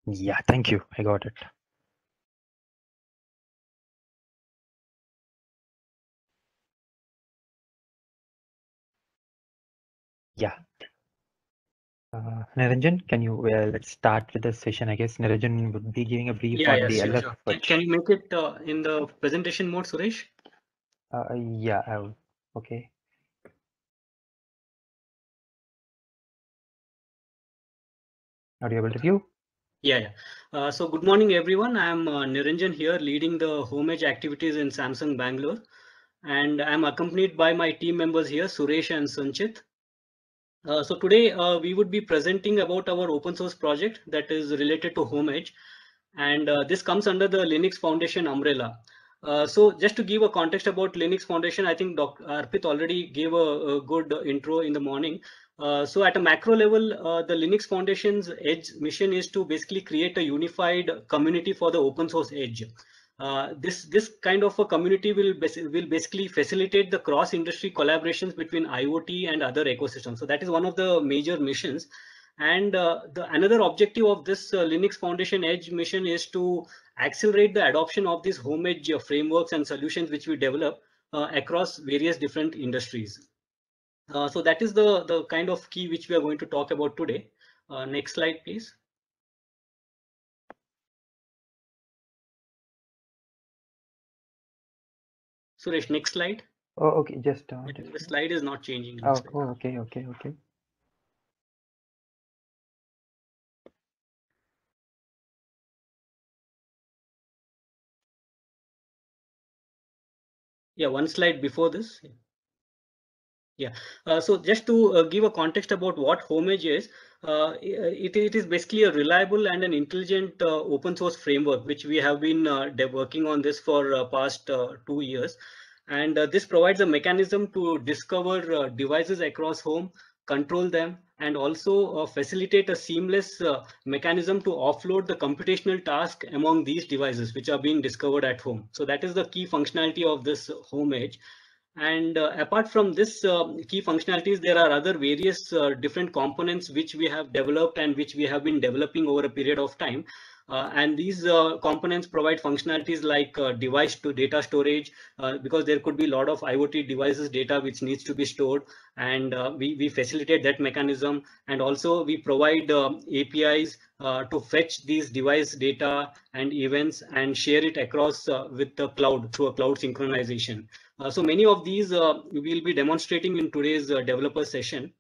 Yeah, thank you. I got it. Yeah. Niranjan, can you, let's start with the session. I guess Niranjan would be giving a brief Yeah, on yeah, the sure, LF. sure. Can you make it in the presentation mode, Suresh? Yeah, okay. Are you able to view? Yeah, yeah. So good morning, everyone. I'm Niranjan here, leading the homage activities in Samsung Bangalore, and I'm accompanied by my team members here, Suresh and Sanchit. So today we would be presenting about our open source project that is related to homage, and this comes under the Linux Foundation umbrella. So just to give a context about Linux Foundation, I think Dr. Arpit already gave a good intro in the morning. So at a macro level, the Linux Foundation's Edge mission is to basically create a unified community for the open source edge. This kind of a community will basically facilitate the cross industry collaborations between IoT and other ecosystems. So that is one of the major missions. And the another objective of this Linux Foundation Edge mission is to accelerate the adoption of these homage frameworks and solutions which we develop across various different industries. So that is the kind of key which we are going to talk about today. Next slide, please. Suresh, next slide. Oh, okay. Just, I think the just. slide is not changing. Oh, Looks like. oh, okay, okay, okay. Yeah, one slide before this. Yeah, so just to give a context about what Homage is, it is basically a reliable and an intelligent open source framework, which we have been working on this for past 2 years. And this provides a mechanism to discover devices across home, control them, and also facilitate a seamless mechanism to offload the computational task among these devices, which are being discovered at home. So that is the key functionality of this Homage. And apart from this key functionalities, there are other various different components which we have developed and which we have been developing over a period of time. And these components provide functionalities like device to data storage, because there could be a lot of IoT devices data which needs to be stored, and we facilitate that mechanism. And also we provide APIs to fetch these device data and events and share it across with the cloud through a cloud synchronization. So many of these we will be demonstrating in today's developer session.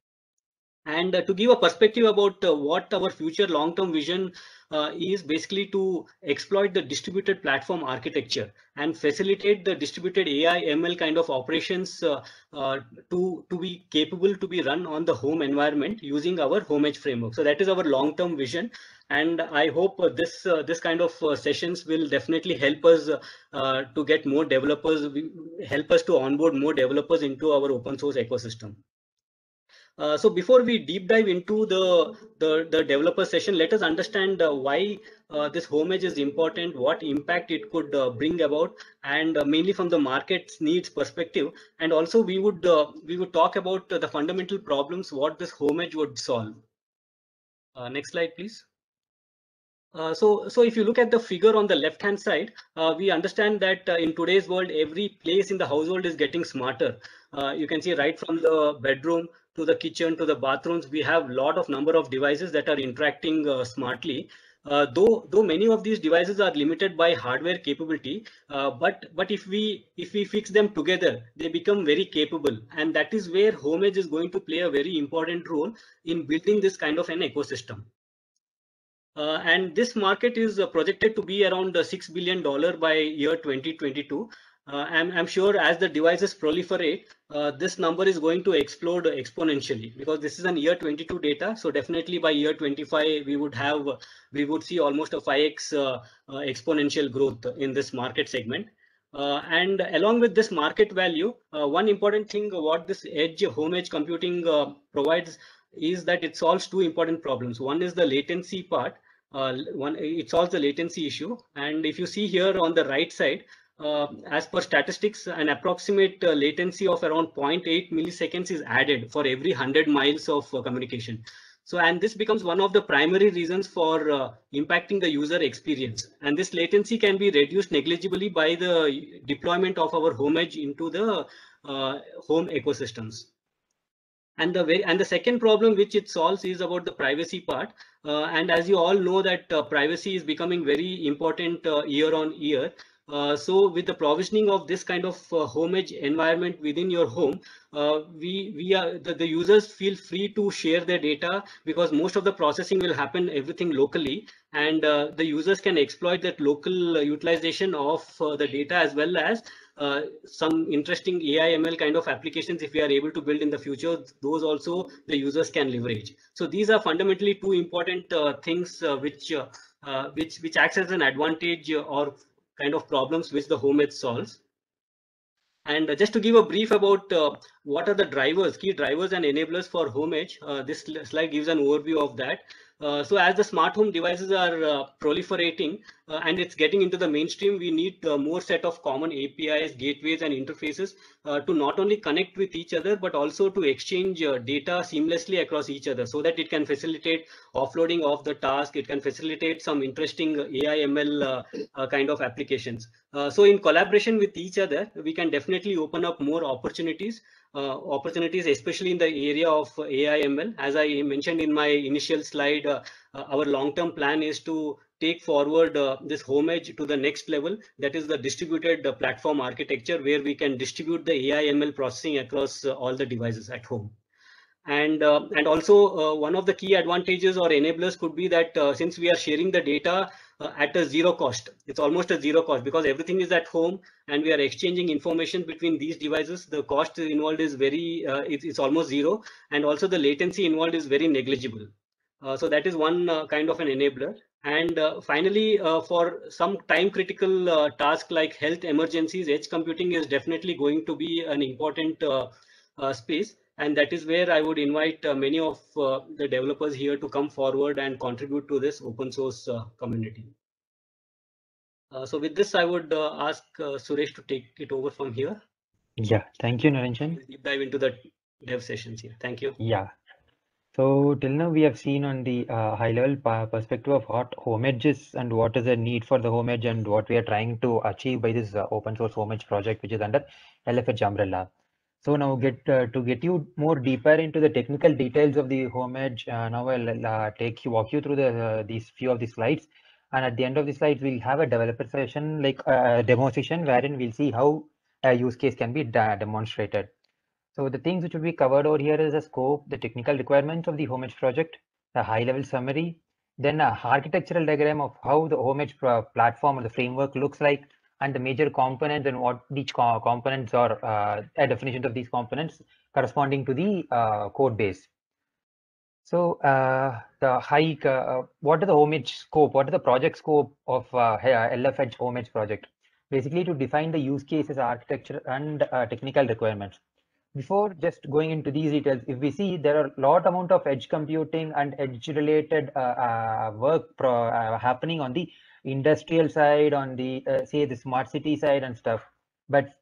And to give a perspective about what our future long-term vision is basically to exploit the distributed platform architecture and facilitate the distributed AI ML kind of operations to be capable to be run on the home environment using our Homage framework. So that is our long-term vision. And I hope this kind of sessions will definitely help us to get more developers, help us to onboard more developers into our open source ecosystem. So before we deep dive into the developer session, let us understand why this homage is important, what impact it could bring about, and mainly from the market's needs perspective. And also we would talk about the fundamental problems what this homage would solve. Next slide, please. So if you look at the figure on the left hand side, we understand that in today's world, every place in the household is getting smarter. You can see right from the bedroom to the kitchen to the bathrooms, we have a lot of number of devices that are interacting smartly. Though many of these devices are limited by hardware capability, but if we fix them together, they become very capable, and that is where Homage is going to play a very important role in building this kind of an ecosystem. And this market is projected to be around $6 billion by year 2022. I'm sure as the devices proliferate, this number is going to explode exponentially, because this is an year 22 data. So definitely by year 25, we would see almost a 5x exponential growth in this market segment. And along with this market value, one important thing what this edge home edge computing provides is that it solves two important problems. One is the latency part. It solves the latency issue. And if you see here on the right side, as per statistics, an approximate latency of around 0.8 milliseconds is added for every 100 miles of communication. So, and this becomes one of the primary reasons for impacting the user experience. And this latency can be reduced negligibly by the deployment of our home edge into the home ecosystems. And the second problem which it solves is about the privacy part. And as you all know that privacy is becoming very important year on year. So with the provisioning of this kind of home edge environment within your home, the users feel free to share their data, because most of the processing will happen everything locally, and the users can exploit that local utilization of the data, as well as some interesting AI ML kind of applications if we are able to build in the future. Those also the users can leverage. So these are fundamentally two important things which acts as an advantage or kind of problems which the home edge solves. And just to give a brief about what are the drivers, key drivers and enablers for home edge, this slide gives an overview of that. So as the smart home devices are proliferating and it's getting into the mainstream, we need more set of common APIs, gateways, and interfaces to not only connect with each other, but also to exchange data seamlessly across each other, so that it can facilitate offloading of the task. It can facilitate some interesting AI ML kind of applications. So in collaboration with each other, we can definitely open up more opportunities, especially in the area of AI ML. As I mentioned in my initial slide, our long-term plan is to take forward this home edge to the next level, that is the distributed platform architecture, where we can distribute the AI ML processing across all the devices at home. And also one of the key advantages or enablers could be that since we are sharing the data at a zero cost, it's almost a zero cost, because everything is at home and we are exchanging information between these devices. The cost involved is very, it's almost zero, and also the latency involved is very negligible. So that is one kind of an enabler. And finally, for some time critical task like health emergencies, edge computing is definitely going to be an important space. And that is where I would invite many of the developers here to come forward and contribute to this open source community. So with this, I would ask Suresh to take it over from here. Yeah, thank you, Niranjan. We'll deep dive into the dev sessions here. Thank you. Yeah. So till now we have seen on the high level perspective of what home edge is and what is the need for the home edge and what we are trying to achieve by this open source home edge project, which is under LF-Edge umbrella. So now to get you more deeper into the technical details of the home edge, now I'll walk you through these few of the slides, and at the end of the slides we'll have a developer session, like a demo session, wherein we'll see how a use case can be demonstrated. So the things which will be covered over here is the scope, the technical requirements of the home edge project, a high level summary, then a architectural diagram of how the home edge platform or the framework looks like, and the major components and what each components are, a definition of these components corresponding to the code base. So what is the home edge scope? What is the project scope of LF-Edge home edge project? Basically to define the use cases, architecture, and technical requirements. Before just going into these details, if we see, there are a lot amount of edge computing and edge related work happening on the industrial side, on the say the smart city side and stuff. But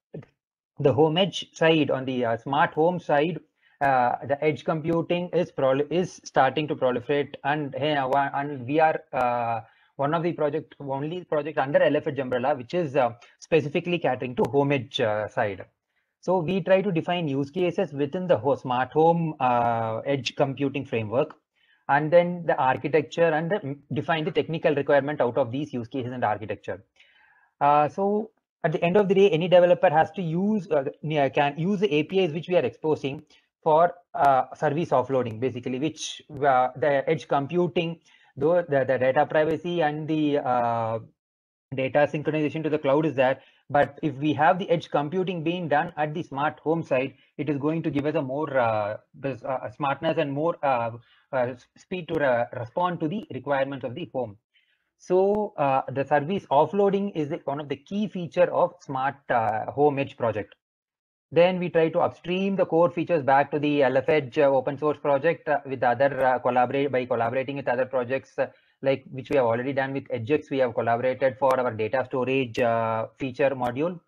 the home edge side, on the smart home side, the edge computing is starting to proliferate, and we are one of the only project under LF-Edge umbrella, which is specifically catering to home edge side. So we try to define use cases within the smart home edge computing framework, and then the architecture, and define the technical requirement out of these use cases and architecture. So at the end of the day, any developer has to can use the APIs which we are exposing for service offloading, basically, which the edge computing, though the data privacy and the data synchronization to the cloud is there. But if we have the edge computing being done at the smart home side, it is going to give us a more smartness and more speed to respond to the requirements of the home. So the service offloading is one of the key feature of smart home edge project. Then we try to upstream the core features back to the LF-Edge open source project with other collaborating with other projects, like which we have already done with EdgeX. We have collaborated for our data storage feature module.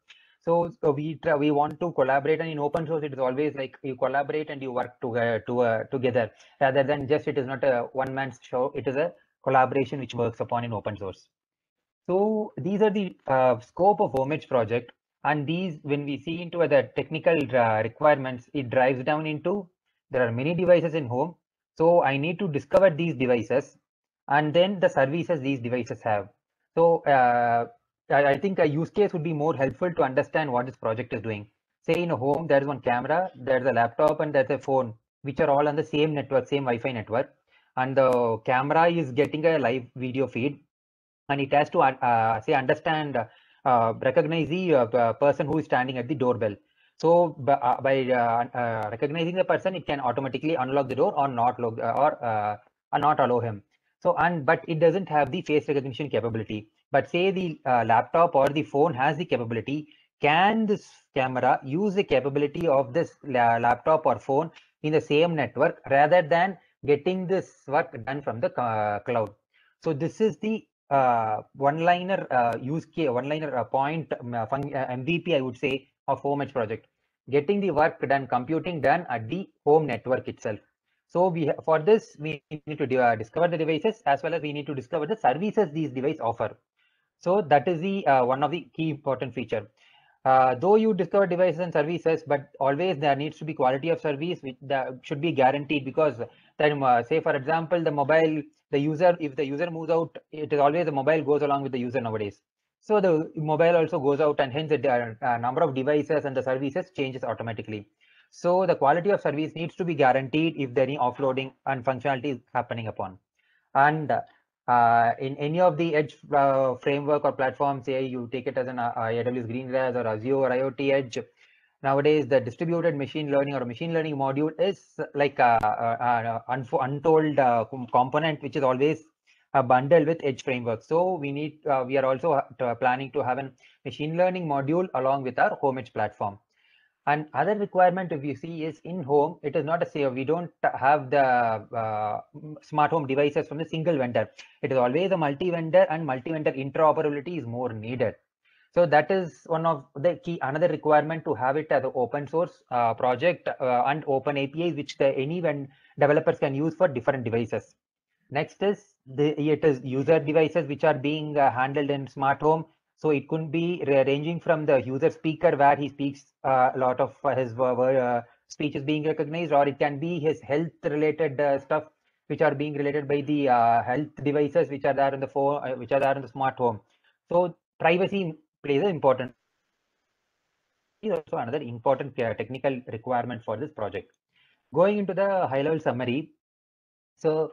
So we want to collaborate, and in open source, it is always like you collaborate and you work together rather than just it is not a one man's show. It is a collaboration which works upon in open source. So these are the scope of Homage project, and these when we see into the technical requirements, it drives down into there are many devices in home. So I need to discover these devices and then the services these devices have. So I think a use case would be more helpful to understand what this project is doing. Say in a home, there is one camera, there's a laptop, and there's a phone, which are all on the same network, same Wi-Fi network. And the camera is getting a live video feed, and it has to say understand recognize the person who is standing at the doorbell. So by recognizing the person, it can automatically unlock the door or not allow him. So but it doesn't have the face recognition capability. But say the laptop or the phone has the capability. Can this camera use the capability of this laptop or phone in the same network rather than getting this work done from the cloud? So this is the one-liner use case, one-liner point MVP, I would say, of Homage project. Getting the work done, computing done at the home network itself. So for this, we need to discover the devices as well as we need to discover the services these devices offer. So that is the one of the key important feature. Though you discover devices and services, but always there needs to be quality of service which should be guaranteed, because then say for example if the user moves out, it is always the mobile goes along with the user nowadays. So the mobile also goes out, and hence the number of devices and the services changes automatically. So the quality of service needs to be guaranteed if there any offloading and functionality is happening upon. And in any of the edge framework or platform, say you take it as an AWS GreenGrass or Azure or IoT Edge, nowadays the distributed machine learning or machine learning module is like untold component which is always bundled with edge framework. So we are also planning to have a machine learning module along with our home edge platform. And other requirement, if you see, is in home, it is not a say we don't have the smart home devices from a single vendor. It is always a multi-vendor, and multi-vendor interoperability is more needed. So that is one of the key, another requirement to have it as an open source project and open APIs, which any developers can use for different devices. Next is it is user devices which are being handled in smart home. So it could be ranging from the user speaker where he speaks a lot of his speech is being recognized, or it can be his health related stuff which are being related by the health devices which are there in the phone, which are there in the smart home. So privacy plays an important. Is also another important technical requirement for this project. Going into the high level summary. So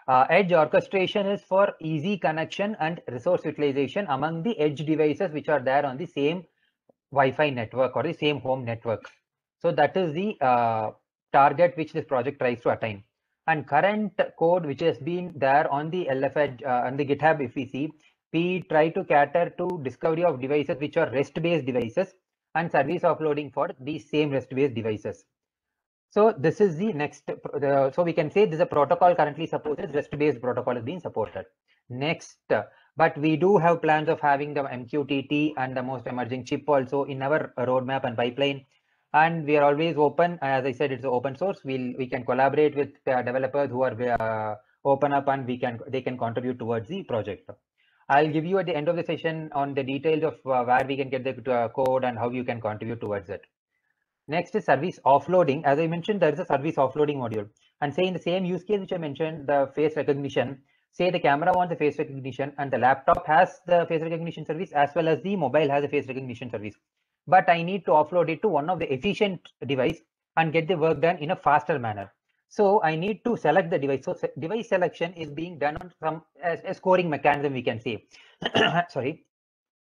edge orchestration is for easy connection and resource utilization among the edge devices which are there on the same Wi-Fi network or the same home network. So that is the target which this project tries to attain. And current code which has been there on the LF Edge on the GitHub, if we see, we try to cater to discovery of devices which are REST-based devices and service offloading for these same REST-based devices. So this is the next, so we can say this is a protocol currently supported, REST-based protocol is being supported. Next, but we do have plans of having the MQTT and the most emerging chip also in our roadmap and pipeline. And we are always open. As I said, it's open source. We can collaborate with developers who are open up, and they can contribute towards the project. I'll give you at the end of the session on the details of where we can get the code and how you can contribute towards it. Next is service offloading. As I mentioned, there is a service offloading module. And say in the same use case which I mentioned, the face recognition, say the camera wants the face recognition and the laptop has the face recognition service as well as the mobile has a face recognition service. But I need to offload it to one of the efficient device and get the work done in a faster manner. So I need to select the device. So device selection is being done on some as a scoring mechanism, we can say. Sorry.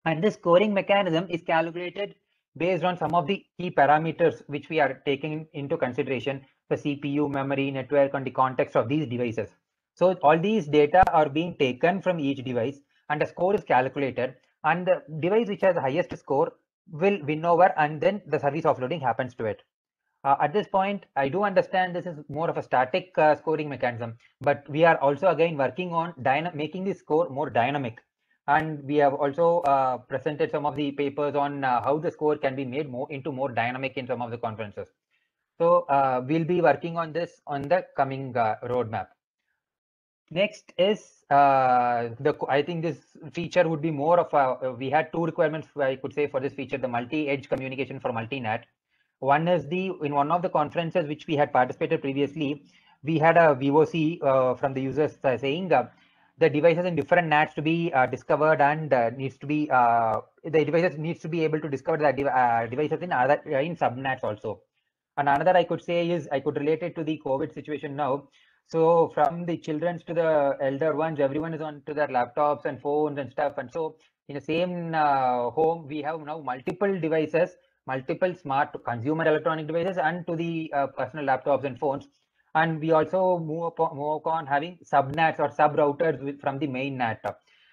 And this scoring mechanism is calculated based on some of the key parameters which we are taking into consideration, the CPU, memory, network, and the context of these devices. So all these data are being taken from each device and a score is calculated, and the device which has the highest score will win over, and then the service offloading happens to it. At this point, I do understand this is more of a static scoring mechanism, but we are also again working on making this score more dynamic. And we have also presented some of the papers on how the score can be made into more dynamic in some of the conferences. So we'll be working on this on the coming roadmap. Next is I think this feature would be more of a, we had two requirements, I could say, for this feature: the multi-edge communication for multi-NAT. One is in one of the conferences which we had participated previously, we had a VOC from the users saying the devices in different NATs to be discovered, and needs to be the devices needs to be able to discover the devices in other in subnats also. And another I could say is, I could relate it to the COVID situation now. So from the children to the elder ones, everyone is on to their laptops and phones and stuff. And so in the same home, we have now multiple devices, multiple smart consumer electronic devices, and to the personal laptops and phones. And we also move on having subnats or sub routers from the main NAT.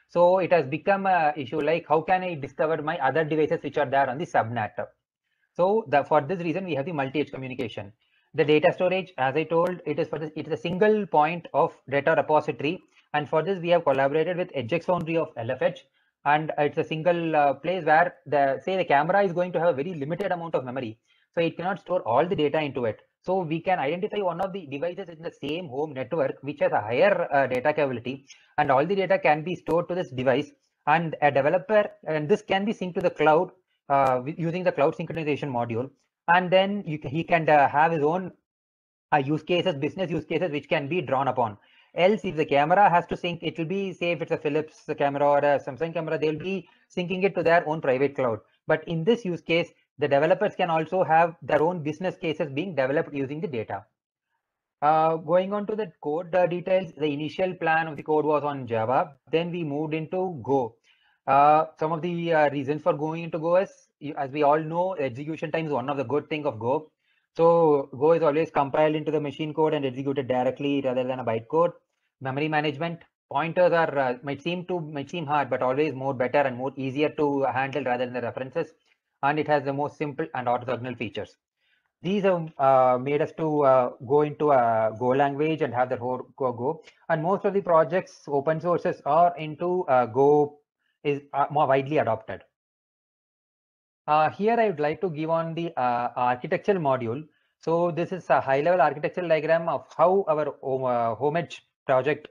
So it has become a issue like, how can I discover my other devices which are there on the subnet? So for this reason, we have the multi-edge communication. The data storage, as I told, it is a single point of data repository. And for this, we have collaborated with EdgeX Foundry of LFH. And it's a single place where the camera is going to have a very limited amount of memory. So it cannot store all the data into it. So we can identify one of the devices in the same home network, which has a higher data capability, and all the data can be stored to this device. And a developer, and this can be synced to the cloud using the cloud synchronization module. And then he can have his own use cases, business use cases, which can be drawn upon. Else, if the camera has to sync, it will be, say, if it's a Philips camera or a Samsung camera, they'll be syncing it to their own private cloud. But in this use case, the developers can also have their own business cases being developed using the data. Going on to the code details, the initial plan of the code was on Java. Then we moved into Go. Some of the reasons for going into Go is, as we all know, execution time is one of the good things of Go. So Go is always compiled into the machine code and executed directly rather than a bytecode. Memory management, pointers are might seem hard, but always more better and more easier to handle rather than the references. And it has the most simple and orthogonal features. These have made us to go into a Go language and have the whole Go. And most of the projects, open sources, are into Go is more widely adopted. Here I would like to give on the architectural module. So this is a high-level architectural diagram of how our Homage project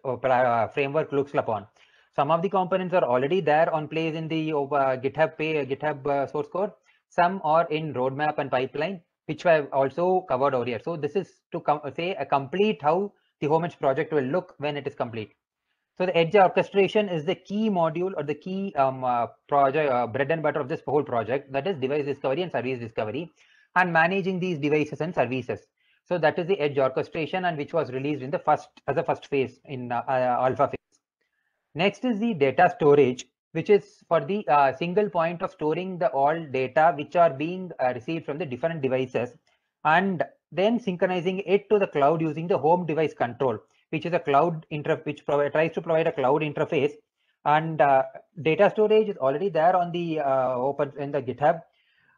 framework looks upon. Some of the components are already there on place in the GitHub source code. Some are in roadmap and pipeline, which I have also covered over here. So this is to say a complete how the Homage project will look when it is complete. So the edge orchestration is the key module or the key project bread and butter of this whole project. That is device discovery and service discovery, and managing these devices and services. So that is the edge orchestration, and which was released in the first phase in alpha phase. Next is the data storage, which is for the single point of storing the all data which are being received from the different devices, and then synchronizing it to the cloud using the home device control, which is a cloud which tries to provide a cloud interface. And data storage is already there on the open in the GitHub.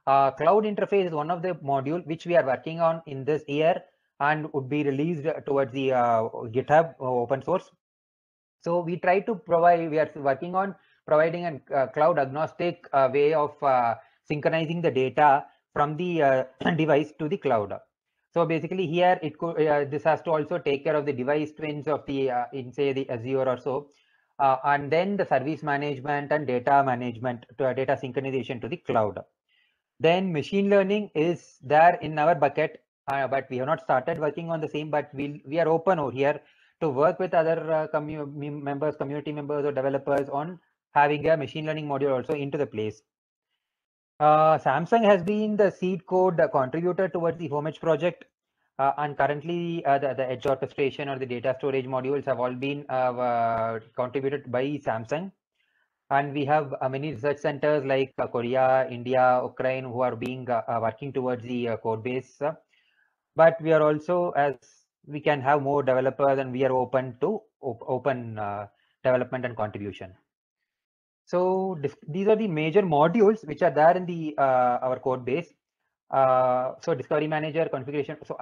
Cloud interface is one of the module which we are working on in this year and would be released towards the GitHub open source. So we try to provide, we are working on providing a cloud agnostic way of synchronizing the data from the device to the cloud. So basically here it could, this has to also take care of the device twins of the, in say the Azure or so, and then the service management and data management to data synchronization to the cloud. Then machine learning is there in our bucket, but we have not started working on the same, but we are open over here to work with other community members or developers on having a machine learning module also into the place. Samsung has been the seed code contributor towards the Homage project, and currently the edge orchestration or the data storage modules have all been contributed by Samsung. And we have many research centers like Korea, India, Ukraine, who are being working towards the code base. But we are also, as we can have more developers, and we are open to open development and contribution. So these are the major modules which are there in the our code base. So discovery manager, configuration. So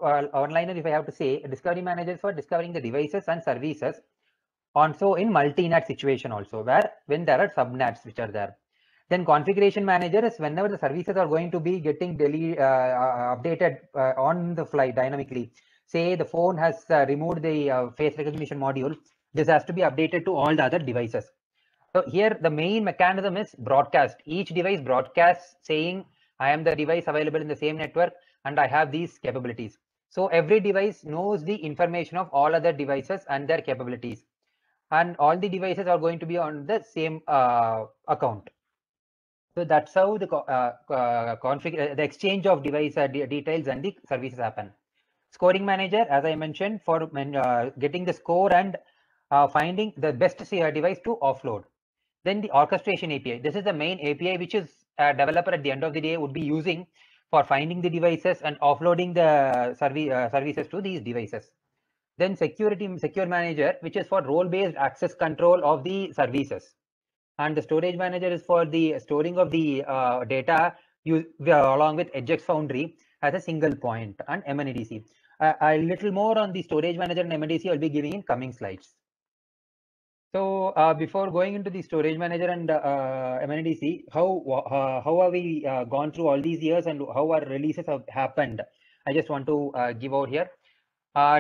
online, if I have to say, discovery manager for discovering the devices and services. Also in multi-NAT situation also, where when there are subnats which are there. Then configuration manager is whenever the services are going to be getting updated on the fly dynamically. Say the phone has removed the face recognition module, this has to be updated to all the other devices. So here the main mechanism is broadcast. Each device broadcasts saying, I am the device available in the same network and I have these capabilities. So every device knows the information of all other devices and their capabilities. And all the devices are going to be on the same account. So that's how the the exchange of device details and the services happen. Scoring manager, as I mentioned, for getting the score and finding the best device to offload. Then the orchestration API. This is the main API which is a developer at the end of the day would be using for finding the devices and offloading the services to these devices. Then secure manager, which is for role-based access control of the services. And the storage manager is for the storing of the data along with EdgeX Foundry as a single point, and MNDC. A little more on the storage manager and MNDC I'll be giving in coming slides. So before going into the storage manager and MNDC, how have we gone through all these years and how our releases have happened? I just want to give out here.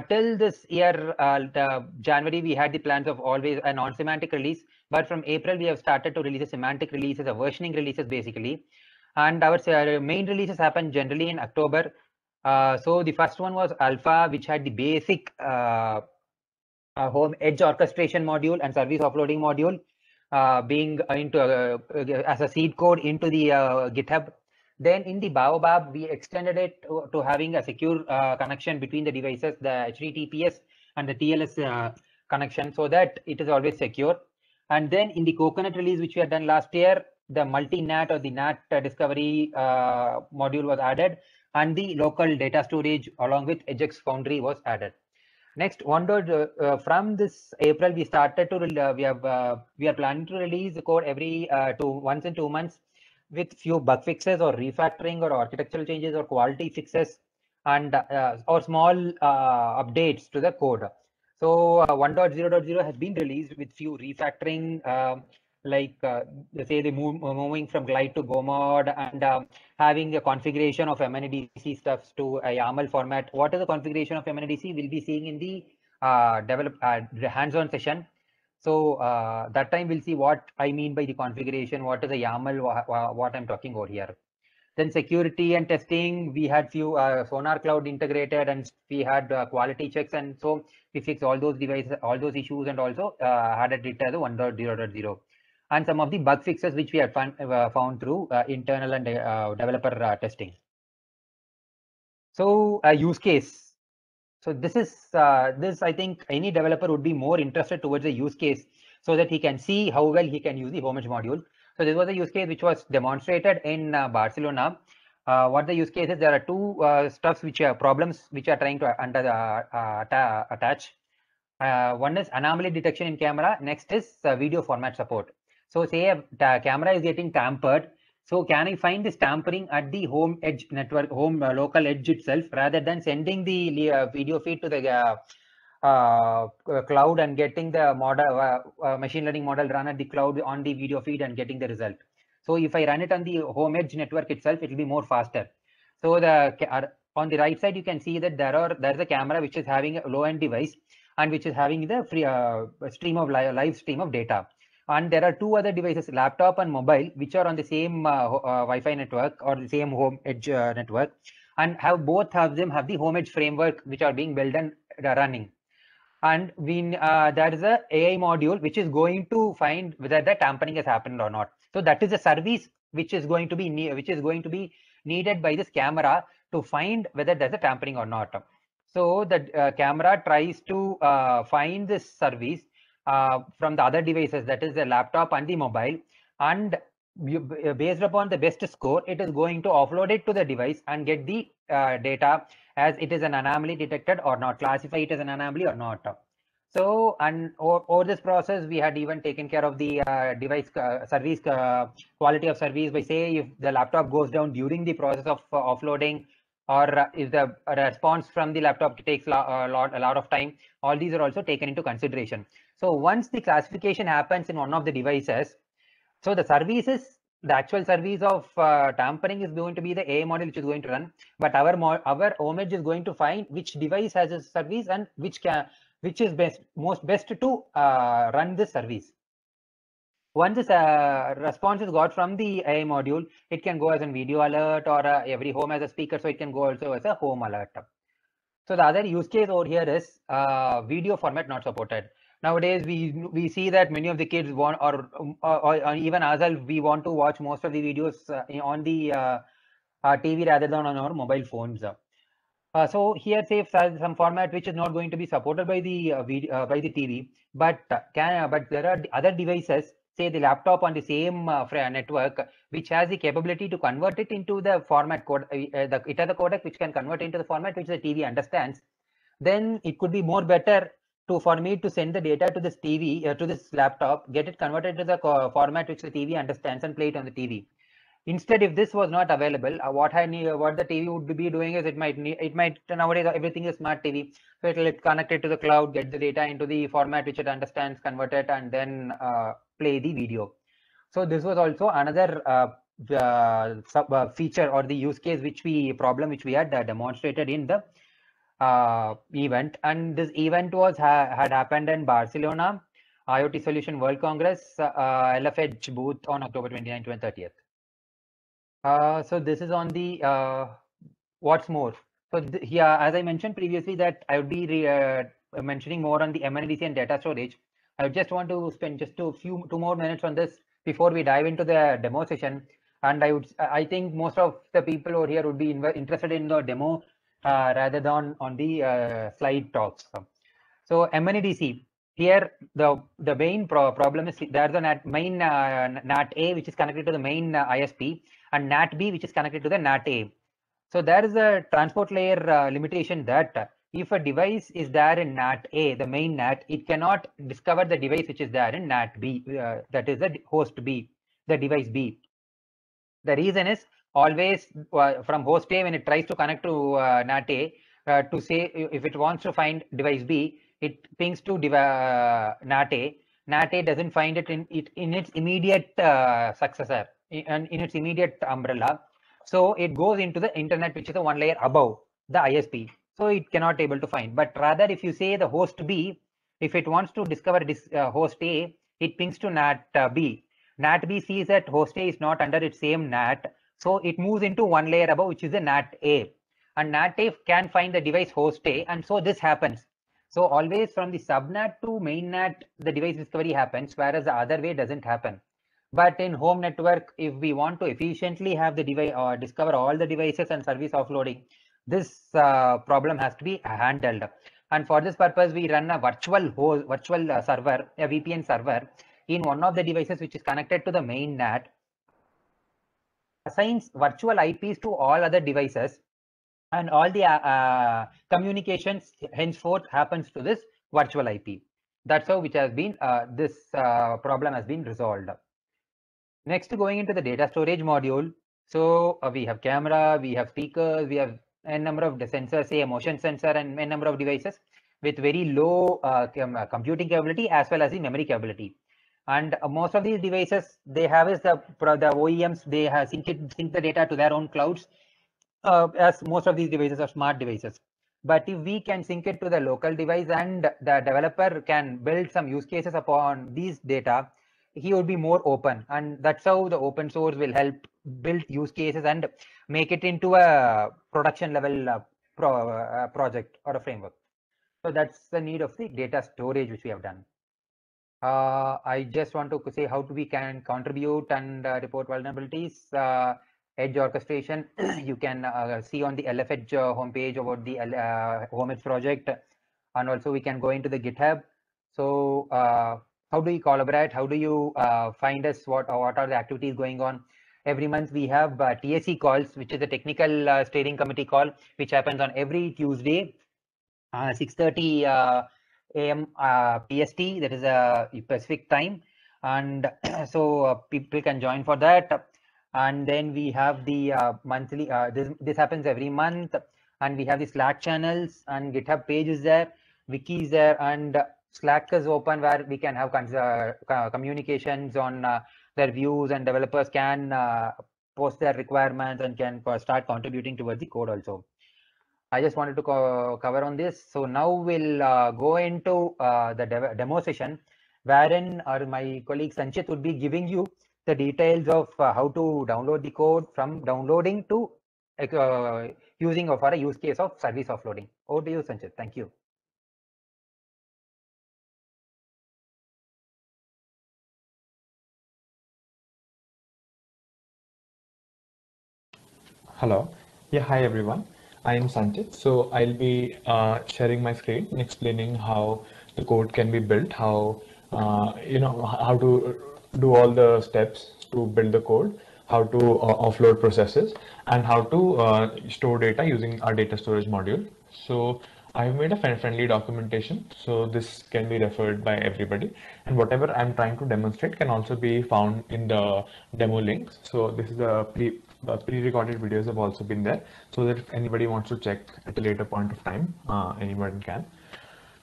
Till this year, January, we had the plans of always a non-semantic release, but from April, we have started to release a semantic releases, a versioning releases basically. And our main releases happen generally in October. So the first one was Alpha, which had the basic home edge orchestration module and service offloading module being into as a seed code into the GitHub. Then in the Baobab, we extended it to having a secure connection between the devices, the HTTPS and the TLS connection, so that it is always secure. And then in the Coconut release, which we had done last year, the multi-NAT or the NAT discovery module was added, and the local data storage along with EdgeX Foundry was added. Next, from this April, we started to we are planning to release the code every once in 2 months with few bug fixes or refactoring or architectural changes or quality fixes and or small updates to the code. So 1.0.0 has been released with few refactoring, like say the moving from glide to GoMod and having a configuration of MNDC stuffs to a YAML format. What is the configuration of MNDC? We'll be seeing in the hands-on session. So that time we'll see what I mean by the configuration, what is the YAML, what I'm talking about here. Then security and testing, we had few Sonar Cloud integrated and we had quality checks, and so we fixed all those devices, all those issues, and also added it as a 1.0.0. And some of the bug fixes which we have found through internal and developer testing. So use case. So this is I think any developer would be more interested towards a use case so that he can see how well he can use the homage module. So this was a use case which was demonstrated in Barcelona. What the use case is, there are two stuffs which are problems which are trying to attach. One is anomaly detection in camera. Next is video format support. So say a camera is getting tampered. So can I find this tampering at the home edge network, home local edge itself, rather than sending the video feed to the cloud and getting the model machine learning model run at the cloud on the video feed and getting the result. So if I run it on the home edge network itself, it will be more faster. So the on the right side, you can see that there's a camera which is having a low end device and which is having the free stream of live stream of data. And there are two other devices, laptop and mobile, which are on the same Wi-Fi network or the same home edge network, and both of them have the home edge framework which are being built and running. And there is a AI module which is going to find whether the tampering has happened or not. So that is a service which is going to be needed by this camera to find whether there's a tampering or not. So the camera tries to find this service from the other devices, that is the laptop and the mobile, and based upon the best score, it is going to offload it to the device and get the data as it is an anomaly detected or not, classify it as an anomaly or not. So, and over this process, we had even taken care of the device service quality of service by, say, if the laptop goes down during the process of offloading, or if the response from the laptop takes a lot of time, all these are also taken into consideration. So once the classification happens in one of the devices, so the services, the actual service of tampering is going to be the A model which is going to run, but our homage is going to find which device has a service and which is most best to run this service. Once this response is got from the AI module, it can go as a video alert, or every home has a speaker, so it can go also as a home alert. So the other use case over here is video format not supported. Nowadays, we see that many of the kids want, or even ourselves, we want to watch most of the videos on the TV rather than on our mobile phones. So here, say some format which is not going to be supported by the by the TV, but but there are other devices, say the laptop on the same network, which has the capability to convert it into the format code. It has a codec which can convert into the format which the TV understands. Then it could be more better for me to send the data to this TV to this laptop, get it converted to the format which the TV understands, and play it on the TV. Instead, if this was not available, what the TV would be doing is it might nowadays everything is smart TV, so it'll connect it to the cloud, get the data into the format which it understands, convert it, and then play the video. So this was also another feature or the use case which we had demonstrated in the event, and this event had happened in Barcelona, IoT Solution World Congress, LFH booth on October 29th and 30th. So this is on the what's more. So here, as I mentioned previously, that I would be mentioning more on the MNDC and data storage. I just want to spend just two more minutes on this before we dive into the demo session. And I think most of the people over here would be interested in the demo rather than on the slide talks. So MNDC. Here, the main problem is there's a main NAT A which is connected to the main ISP, and NAT B which is connected to the NAT A. So there is a transport layer limitation that if a device is there in NAT A, the main NAT, it cannot discover the device which is there in NAT B, that is the host B, the device B. The reason is always from host A, when it tries to connect to NAT A, to say if it wants to find device B, it pings to NAT A. NAT A doesn't find it in its immediate successor, in its immediate umbrella. So it goes into the internet, which is the one layer above the ISP. So it cannot able to find. But rather, if you say the host B, if it wants to discover this host A, it pings to NAT B. NAT B sees that host A is not under its same NAT. So it moves into one layer above, which is the NAT A. And NAT A can find the device host A. And so this happens. So always from the subNAT to main NAT, the device discovery happens, whereas the other way doesn't happen. But in home network, if we want to efficiently have the device or discover all the devices and service offloading, this problem has to be handled. And for this purpose, we run a virtual server, a VPN server, in one of the devices which is connected to the main NAT, assigns virtual IPs to all other devices, and all the communications henceforth happens to this virtual IP. That's how which has been this problem has been resolved. Next, going into the data storage module. So we have camera, we have speakers, we have a number of the sensors, say a motion sensor, and a number of devices with very low computing capability as well as the memory capability. And most of these devices, they have is the OEMs, they have sync the data to their own clouds, as most of these devices are smart devices. But if we can sync it to the local device and the developer can build some use cases upon these data, he would be more open, and that's how the open source will help build use cases and make it into a production level project or a framework. So that's the need of the data storage which we have done. I just want to say how we can contribute and report vulnerabilities. Edge orchestration, you can see on the LFH homepage about the HomeEdge project, and also we can go into the GitHub. So how do you collaborate? How do you find us? What are the activities going on? Every month we have TSC calls, which is a technical steering committee call, which happens on every Tuesday, 6:30 a.m. PST. That is a Pacific time, and so people can join for that. And then we have the monthly. This happens every month, and we have the Slack channels and GitHub page is there, wiki is there, and Slack is open where we can have communications on their views, and developers can post their requirements and can start contributing towards the code also. I just wanted to cover on this. So now we'll go into the demo session, wherein my colleague Sanchit would be giving you the details of how to download the code, from downloading to using for a use case of service offloading. Over to you, Sanchit. Thank you. Hello. Yeah, hi everyone. I am Sanchit. So I'll be sharing my screen and explaining how the code can be built, how how to do all the steps to build the code, how to offload processes, and how to store data using our data storage module. So I've made a friendly documentation, so this can be referred by everybody. And whatever I'm trying to demonstrate can also be found in the demo links. So this is the pre-recorded videos have also been there, so that if anybody wants to check at a later point of time, anyone can.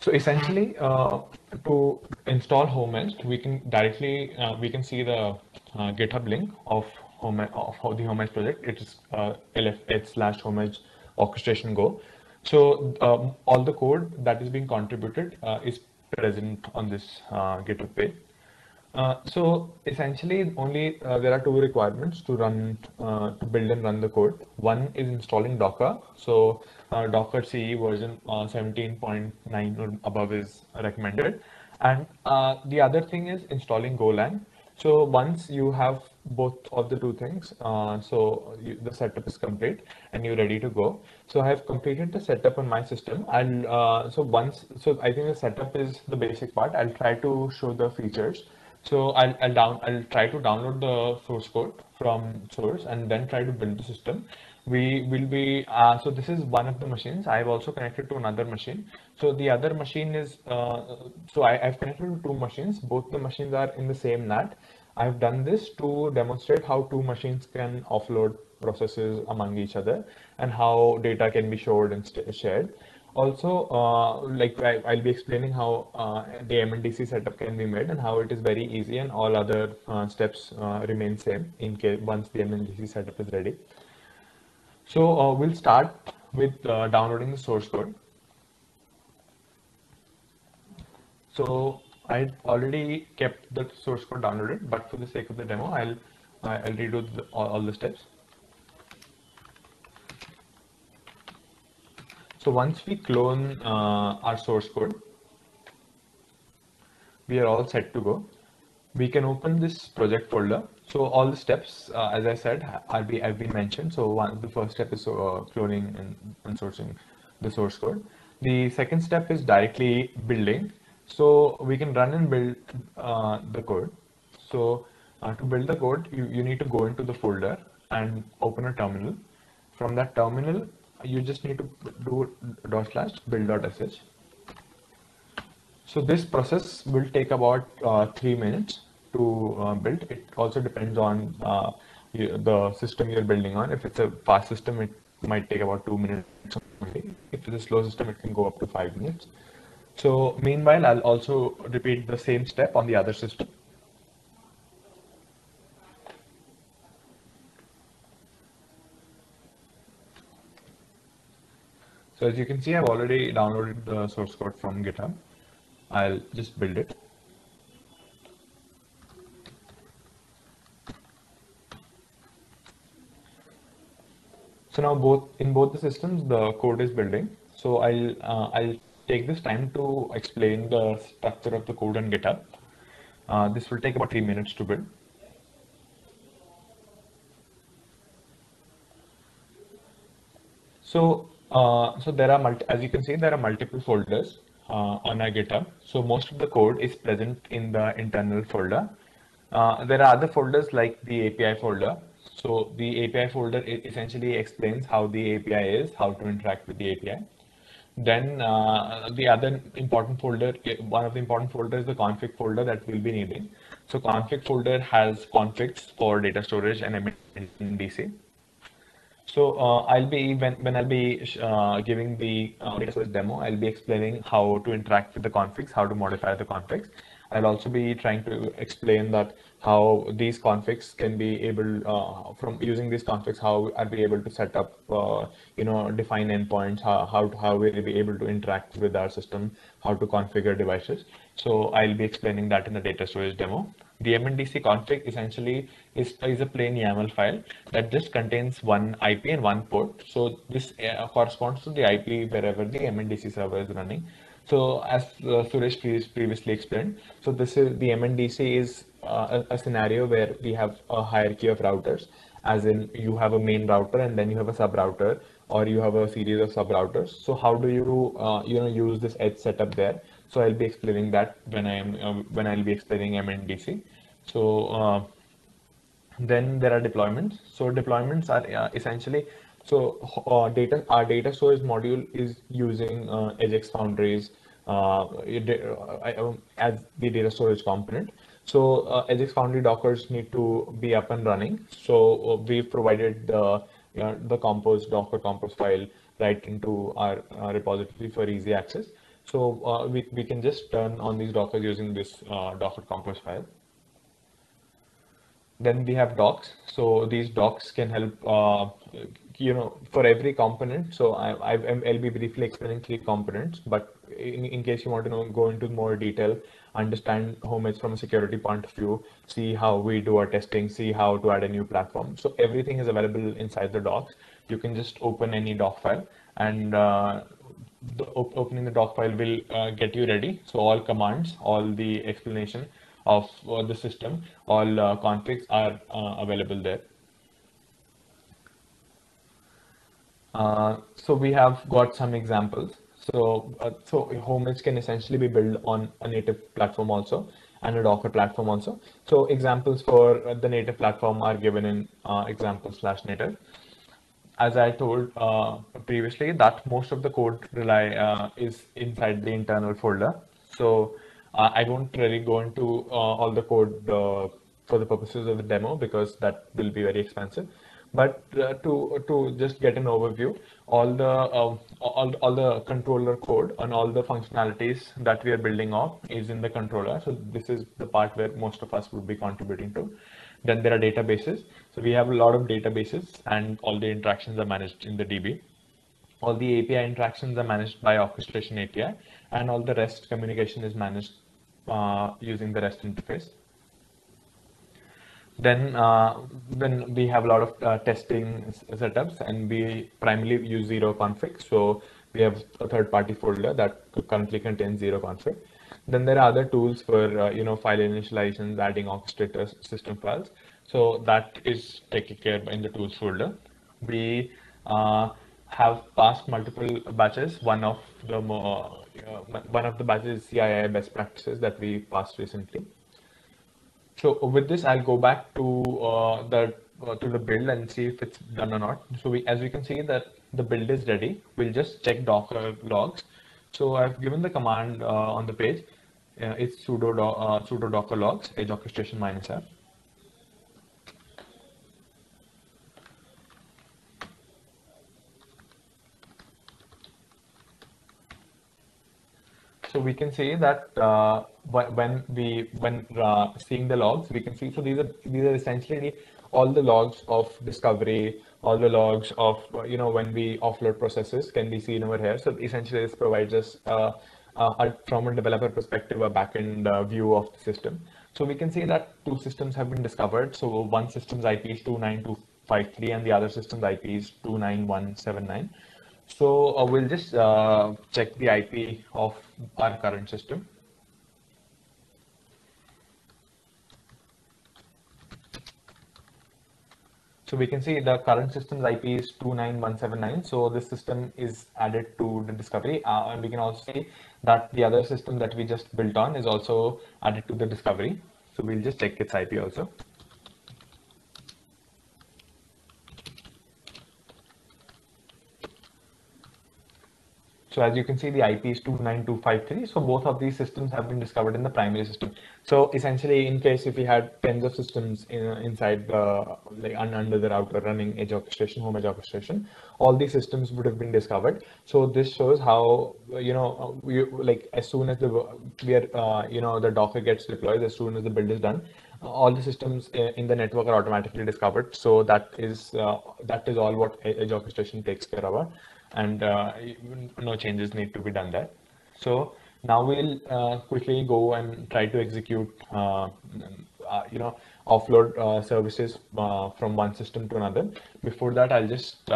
So essentially, to install Homest, we can directly we can see the GitHub link of the Homest project. It is lfh/homest orchestration go. So all the code that is being contributed is present on this GitHub page. So essentially, only there are two requirements to run to build and run the code. One is installing Docker. So Docker CE version 17.9 or above is recommended, and the other thing is installing Golang. So once you have both of the two things, the setup is complete and you're ready to go. So I have completed the setup on my system, and so I think the setup is the basic part. I'll try to show the features. So I'll try to download the source code from source and then try to build the system. We will be so this is one of the machines. I've also connected to another machine. So the other machine is I've connected to two machines. Both the machines are in the same NAT. I've done this to demonstrate how two machines can offload processes among each other and how data can be stored and shared. Also, I'll be explaining how the MLDC setup can be made and how it is very easy, and all other steps remain same in case once the MLDC setup is ready. So we'll start with downloading the source code. So I already kept the source code downloaded, but for the sake of the demo, I'll redo all the steps. So once we clone our source code, we are all set to go. We can open this project folder. So all the steps, as I said, have been mentioned. So the first step is cloning and sourcing the source code. The second step is directly building. So we can run and build the code. So to build the code, you need to go into the folder and open a terminal. From that terminal, you just need to do /build.sh. So this process will take about 3 minutes to build. It also depends on the system you're building on. If it's a fast system, it might take about 2 minutes only. If it's a slow system, it can go up to 5 minutes. So meanwhile, I'll also repeat the same step on the other system. So as you can see, I've already downloaded the source code from GitHub. I'll just build it. So now in both the systems, the code is building. So I'll take this time to explain the structure of the code on GitHub. This will take about 3 minutes to build. So there are as you can see, there are multiple folders on our GitHub. So most of the code is present in the internal folder. There are other folders like the API folder. So the API folder essentially explains how the API is, how to interact with the API. Then the other important folder, one of the important folders is the config folder that we'll be needing. So config folder has configs for data storage and MLDC. So I'll be when I'll be giving the data source demo, I'll be explaining how to interact with the configs, how to modify the configs. I'll also be trying to explain that how these configs can be able from using these configs, how are we able to set up define endpoints, how we'll be able to interact with our system, how to configure devices. So I'll be explaining that in the data storage demo. The MNDC config essentially is a plain YAML file that just contains one IP and one port. So this corresponds to the IP wherever the MNDC server is running. So as Suresh previously explained, so this is the MNDC is a scenario where we have a hierarchy of routers, as in you have a main router and then you have a sub router, or you have a series of sub routers. So how do you use this edge setup there? So I'll be explaining that when I'll be explaining MNDC. So then there are deployments. So deployments are essentially our data storage module is using Ajax Foundries as the data storage component. So Ajax Foundry Dockers need to be up and running. So we've provided the Compose Docker Compose file right into our repository for easy access. So we can just turn on these Dockers using this Docker Compose file. Then we have docs. So these docs can help, for every component. So I'll be briefly explaining 3 components, but in case you want to go into more detail, understand Homage from a security point of view, see how we do our testing, see how to add a new platform. So everything is available inside the docs. You can just open any doc file, and opening the doc file will get you ready. So all commands, all the explanation of the system, all configs are available there. So we have got some examples. So Homage can essentially be built on a native platform also, and a Docker platform also. So examples for the native platform are given in example/native. As I told previously, that most of the code is inside the internal folder. So I won't really go into all the code for the purposes of the demo, because that will be very expensive. But to just get an overview, all the controller code and all the functionalities that we are building off is in the controller. So this is the part where most of us would be contributing to. Then there are databases. So we have a lot of databases, and all the interactions are managed in the DB. All the API interactions are managed by orchestration API, and all the REST communication is managed using the REST interface. Then we have a lot of testing setups, and we primarily use zero config. So we have a third-party folder that currently contains zero config. Then there are other tools for file initializations, adding orchestrators, system files. So that is taken care of in the tools folder. We have passed multiple batches. One of the batches is CII best practices that we passed recently. So with this, I'll go back to the build and see if it's done or not. So as we can see that the build is ready. We'll just check Docker logs. So I've given the command on the page. It's sudo docker logs edge orchestration -f. So we can see that when seeing the logs, we can see, so these are essentially all the logs of discovery, all the logs of when we offload processes can be seen over here. So essentially this provides us from a developer perspective a backend view of the system. So we can see that 2 systems have been discovered. So one system's IP is 29253 and the other system's IP is 29179. So we'll just check the IP of our current system. So we can see the current system's IP is 29179. So this system is added to the discovery. And we can also see that the other system that we just built on is also added to the discovery. So we'll just check its IP also. So as you can see, the IP is 29253. So both of these systems have been discovered in the primary system. So essentially, in case if we had tens of systems inside the under the router running edge orchestration, home edge orchestration, all these systems would have been discovered. So this shows how like as soon as the the Docker gets deployed, as soon as the build is done, all the systems in the network are automatically discovered. So that is all what edge orchestration takes care of, and no changes need to be done there. So now we'll quickly go and try to execute, offload services from one system to another. Before that, I'll just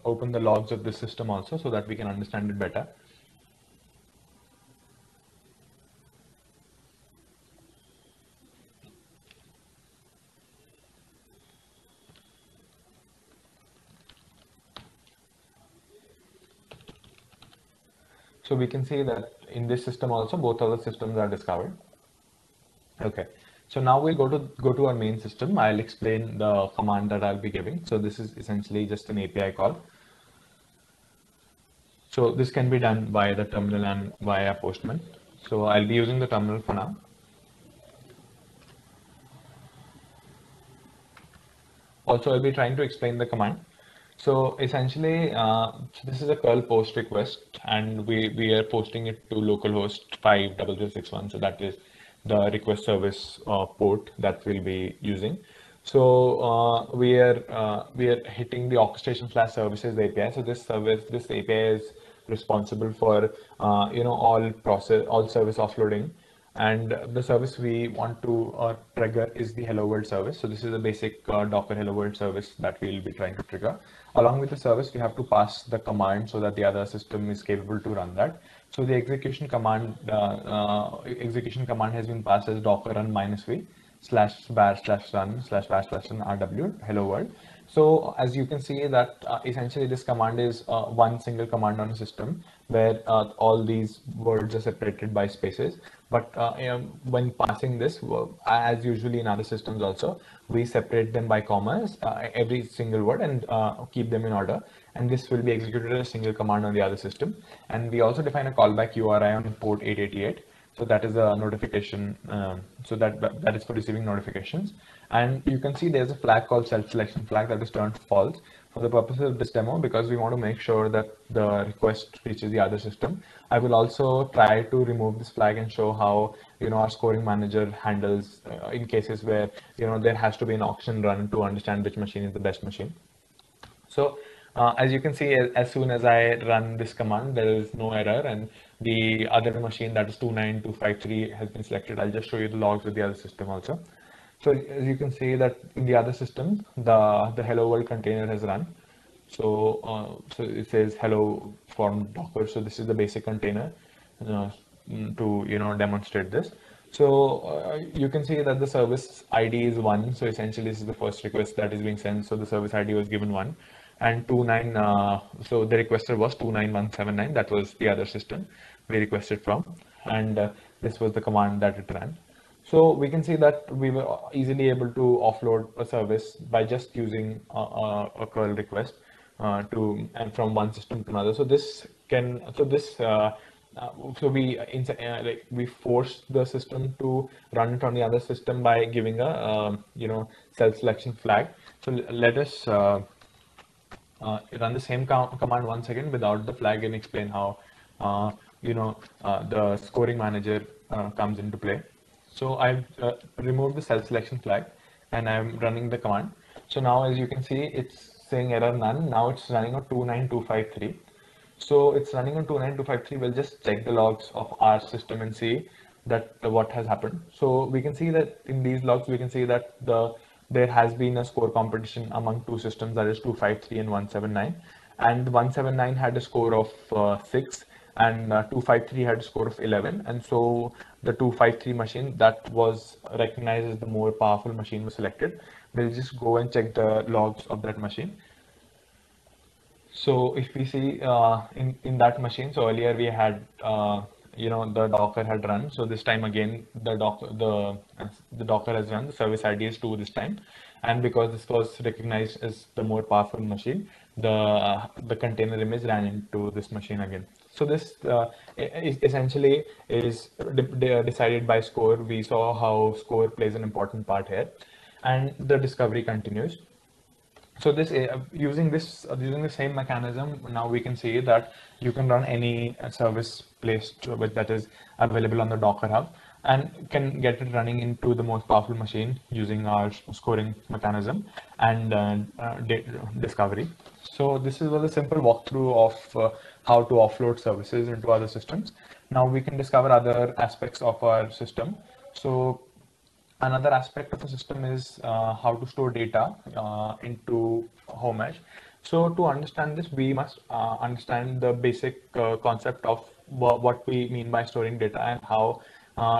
open the logs of this system also so that we can understand it better. So we can see that in this system also, both of the systems are discovered. Okay. So now we'll go to our main system. I'll explain the command that I'll be giving. So this is essentially just an API call. So this can be done via the terminal and via Postman. So I'll be using the terminal for now. Also, I'll be trying to explain the command. So essentially, this is a curl post request, and we are posting it to localhost 5061. So that is the request service port that we'll be using. So we are hitting the orchestration/services API. So this API is responsible for all service offloading. And the service we want to trigger is the Hello World service. So this is a basic Docker Hello World service that we'll be trying to trigger. Along with the service, we have to pass the command so that the other system is capable to run that. So the execution command has been passed as docker run -v /var/run//run rw hello world. So as you can see that essentially this command is one single command on a system where all these words are separated by spaces. But when passing this, as usually in other systems also, we separate them by commas, every single word, and keep them in order. And this will be executed as a single command on the other system. And we also define a callback URI on port 888. So that is a notification. So that is for receiving notifications. And you can see there's a flag called self-selection flag that is turned false for the purpose of this demo, because we want to make sure that the request reaches the other system. I will also try to remove this flag and show how our scoring manager handles in cases where there has to be an auction run to understand which machine is the best machine. So as you can see, as soon as I run this command, there is no error, and the other machine, that is 29253, has been selected. I'll just show you the logs of the other system also. So as you can see that in the other system, the Hello World container has run. So so it says hello from Docker. So this is the basic container to demonstrate this. So you can see that the service ID is 1. So essentially this is the first request that is being sent. So the service ID was given 1. And so the requester was 29179. That was the other system we requested from. And this was the command that it ran. So we can see that we were easily able to offload a service by just using a curl request from one system to another. So we force the system to run it on the other system by giving a self-selection flag. So let us run the same command once again without the flag and explain how the scoring manager comes into play. So I've removed the self-selection flag and I'm running the command. So now as you can see, it's saying error none. Now it's running on 29253. So it's running on 29253. We'll just check the logs of our system and see that what has happened. So we can see that in these logs, we can see that there has been a score competition among two systems, that is 253 and 179. And 179 had a score of 6. And 253 had a score of 11, and so the 253 machine that was recognized as the more powerful machine was selected. We'll just go and check the logs of that machine. So if we see in that machine, so earlier we had the Docker had run. So this time again the Docker has run. The service ID is 2 this time, and because this was recognized as the more powerful machine, the container image ran into this machine again. So this essentially is decided by score. We saw how score plays an important part here, and the discovery continues. So this using the same mechanism, now we can see that you can run any service placed with that is available on the Docker Hub and can get it running into the most powerful machine using our scoring mechanism and discovery. So this is a simple walkthrough of how to offload services into other systems. Now we can discover other aspects of our system. So another aspect of the system is how to store data into Homage. So to understand this, we must understand the basic concept of what we mean by storing data and how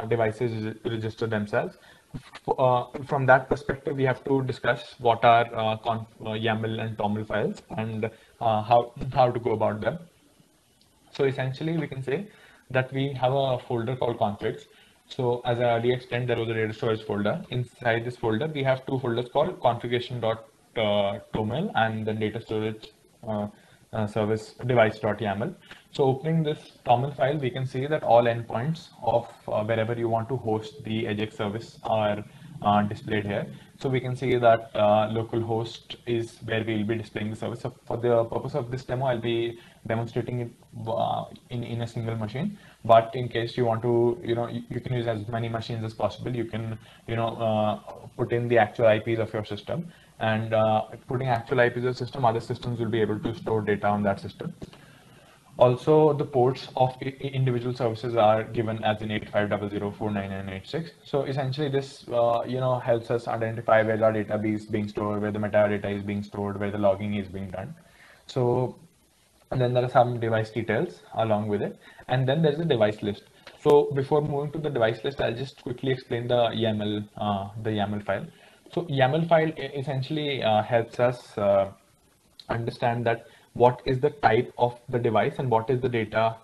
devices register themselves. From that perspective, we have to discuss what are YAML and TOML files and how to go about them. So essentially, we can say that we have a folder called configs. So as I already explained, there was a data storage folder. Inside this folder, we have two folders called configuration.toml and then data storage service device.yaml. So opening this toml file, we can see that all endpoints of wherever you want to host the EJX service are displayed here. So we can see that localhost is where we will be displaying the service. So for the purpose of this demo, I'll be demonstrating it in a single machine. But in case you want to, you can use as many machines as possible. You can, put in the actual IPs of your system, and putting actual IPs of the system, other systems will be able to store data on that system. Also, the ports of individual services are given as in 8500499986. So essentially, this helps us identify where our database is being stored, where the metadata is being stored, where the logging is being done. So, and then there are some device details along with it, and then there's a device list. So before moving to the device list, I'll just quickly explain the YAML file. So YAML file essentially helps us understand that what is the type of the device and what is the data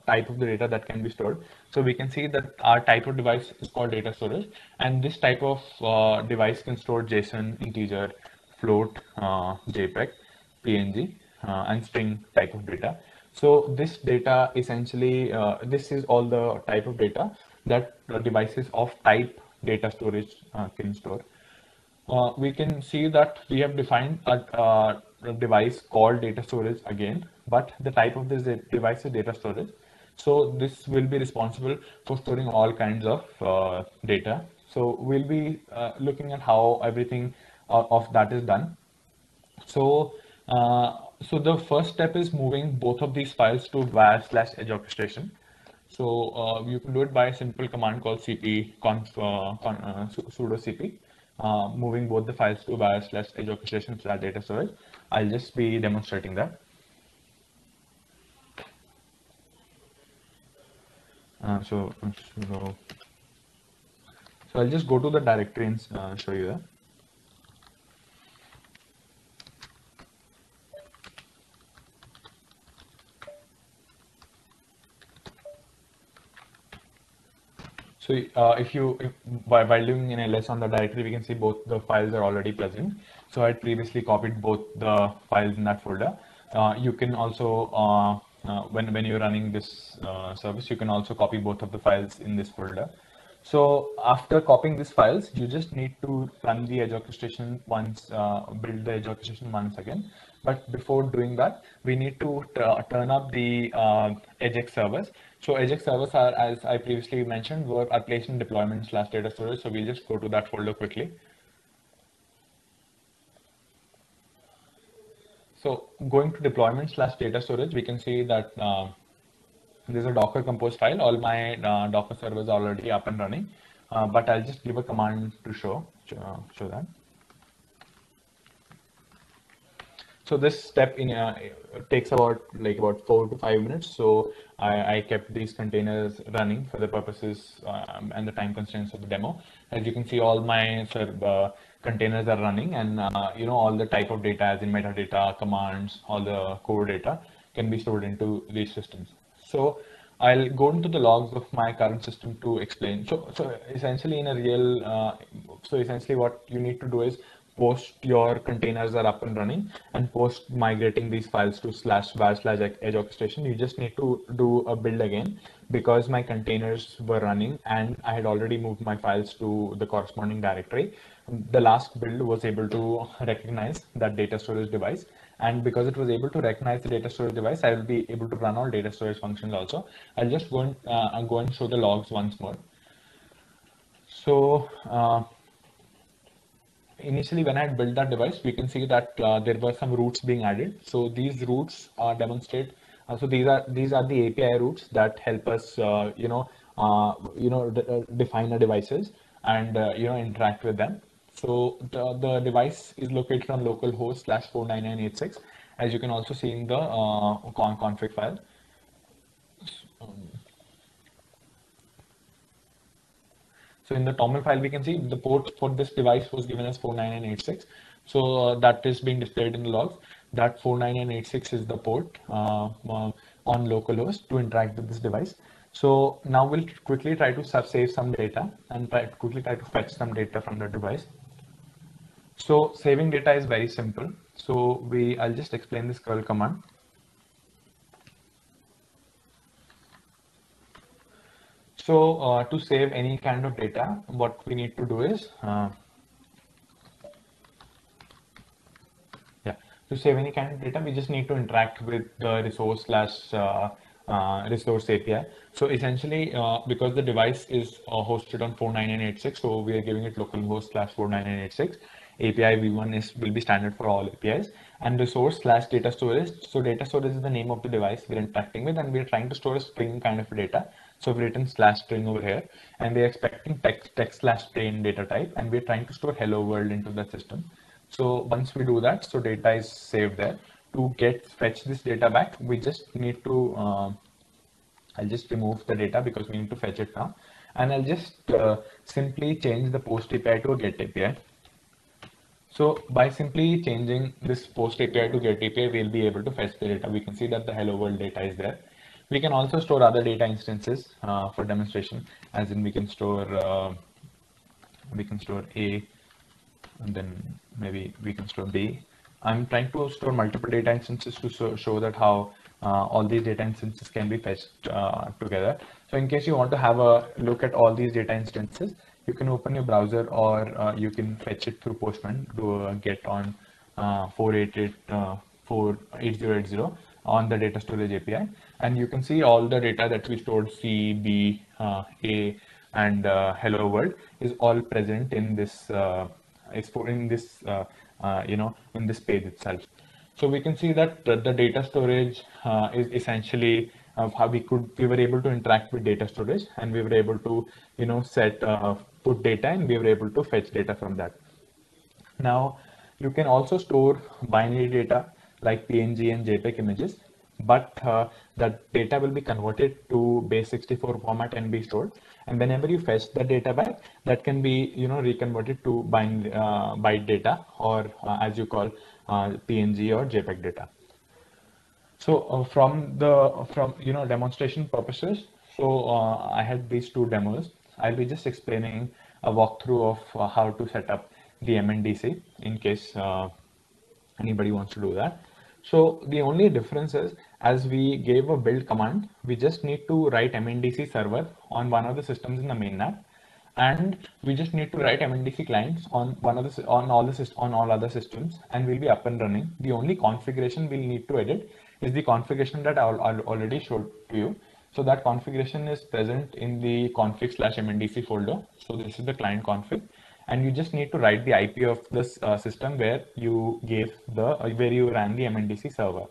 type of the data that can be stored. So we can see that our type of device is called data storage, and this type of device can store JSON, integer, float, JPEG, PNG, and string type of data. So this data essentially, this is all the type of data that devices of type data storage can store. We can see that we have defined a device called data storage again, but the type of this device is data storage. So this will be responsible for storing all kinds of data. So we'll be looking at how everything of that is done. So, so the first step is moving both of these files to var/edge orchestration. So you can do it by a simple command called cp sudo cp. Moving both the files to var/edge orchestration for that data storage. I'll just be demonstrating that. So I'll just go to the directory and show you that. So while doing an ls on the directory, we can see both the files are already present. So I previously copied both the files in that folder. You can also, when you're running this service, you can also copy both of the files in this folder. So after copying these files, you just need to run the edge orchestration once, build the edge orchestration once again. But before doing that, we need to turn up the EJX servers. So EJX servers are, as I previously mentioned, are placed in deployment/data storage. So we'll just go to that folder quickly. So going to deployment/data storage, we can see that there's a Docker compose file. All my Docker servers are already up and running, but I'll just give a command to show that. So this step takes about 4 to 5 minutes. So I kept these containers running for the purposes and the time constraints of the demo. As you can see, all my containers are running, and all the type of data, as in metadata, commands, all the core data can be stored into these systems. So I'll go into the logs of my current system to explain. So essentially in a real, so essentially what you need to do is post your containers are up and running and post migrating these files to /var/edge orchestration, you just need to do a build again because my containers were running and I had already moved my files to the corresponding directory. The last build was able to recognize that data storage device. And because it was able to recognize the data storage device, I will be able to run all data storage functions also. I'll just go and show the logs once more. So initially, when I had built that device, we can see that there were some routes being added. So these routes demonstrate. So these are the API routes that help us, define our devices and interact with them. So the device is located on localhost /49986, as you can also see in the config file. So in the TOML file, we can see the port for this device was given as 49986. So that is being displayed in the logs. That 49986 is the port on localhost to interact with this device. So now we'll quickly try to save some data and quickly try to fetch some data from the device. So saving data is very simple. So I'll just explain this curl command. So to save any kind of data, what we need to do is, to save any kind of data, we just need to interact with the resource resource API. So essentially, because the device is hosted on 49986, so we are giving it localhost /49986. API v1 will be standard for all APIs, and resource/data storage. So data storage is the name of the device we're interacting with, and we're trying to store a string kind of data. So we've written /string over here, and we're expecting text/plain data type, and we're trying to store hello world into the system. So once we do that, so data is saved there. To fetch this data back, we just need to, I'll just remove the data because we need to fetch it now. And I'll just simply change the post API to a get API. So by simply changing this post API to get API, we'll be able to fetch the data. We can see that the hello world data is there. We can also store other data instances for demonstration, as in we can store A, and then maybe we can store B. I'm trying to store multiple data instances to show that how all these data instances can be fetched together. So in case you want to have a look at all these data instances, you can open your browser, or you can fetch it through Postman to get on 48080 on the data storage API, and you can see all the data that we stored, C, B, A, and hello world is all present in this in this page itself. So we can see that the data storage is essentially how we were able to interact with data storage, and we were able to put data, and we were able to fetch data from that. Now you can also store binary data like PNG and JPEG images, but that data will be converted to base64 format and be stored. And whenever you fetch the data back, that can be reconverted to byte data, or as you call PNG or JPEG data. So from demonstration purposes, so I had these two demos. I'll be just explaining a walkthrough of how to set up the MNDC in case anybody wants to do that. So the only difference is, as we gave a build command, we just need to write MNDC server on one of the systems in the mainnet, and we just need to write MNDC clients on all other systems, and we'll be up and running. The only configuration we'll need to edit is the configuration that I already showed to you. So that configuration is present in the config/MNDC folder. So this is the client config, and you just need to write the IP of this system where you ran the MNDC server.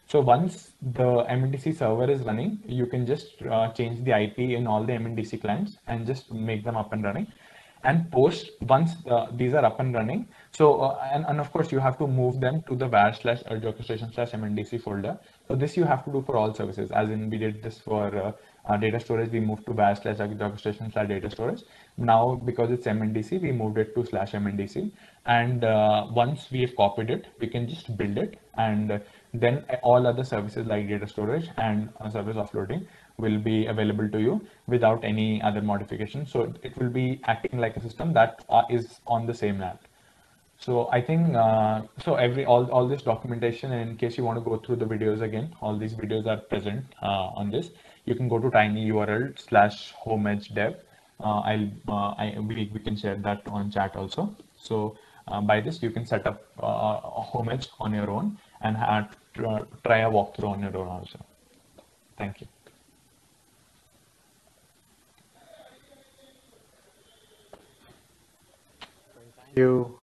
So once the MNDC server is running, you can just change the IP in all the MNDC clients and just make them up and running. And once these are up and running, so and of course you have to move them to the var/edge orchestration/MNDC folder. So this you have to do for all services, as in we did this for data storage, we moved to var/edge orchestration/data storage. Now because it's MNDC, we moved it to /MNDC, and once we have copied it, we can just build it, and then all other services like data storage and service offloading will be available to you without any other modification. So it will be acting like a system that is on the same NAT. So I think so all this documentation, and in case you want to go through the videos again, all these videos are present on this. You can go to tinyurl/homeedgedev. We can share that on chat also. So by this you can set up a home edge on your own and try a walkthrough on your own also. Thank you. You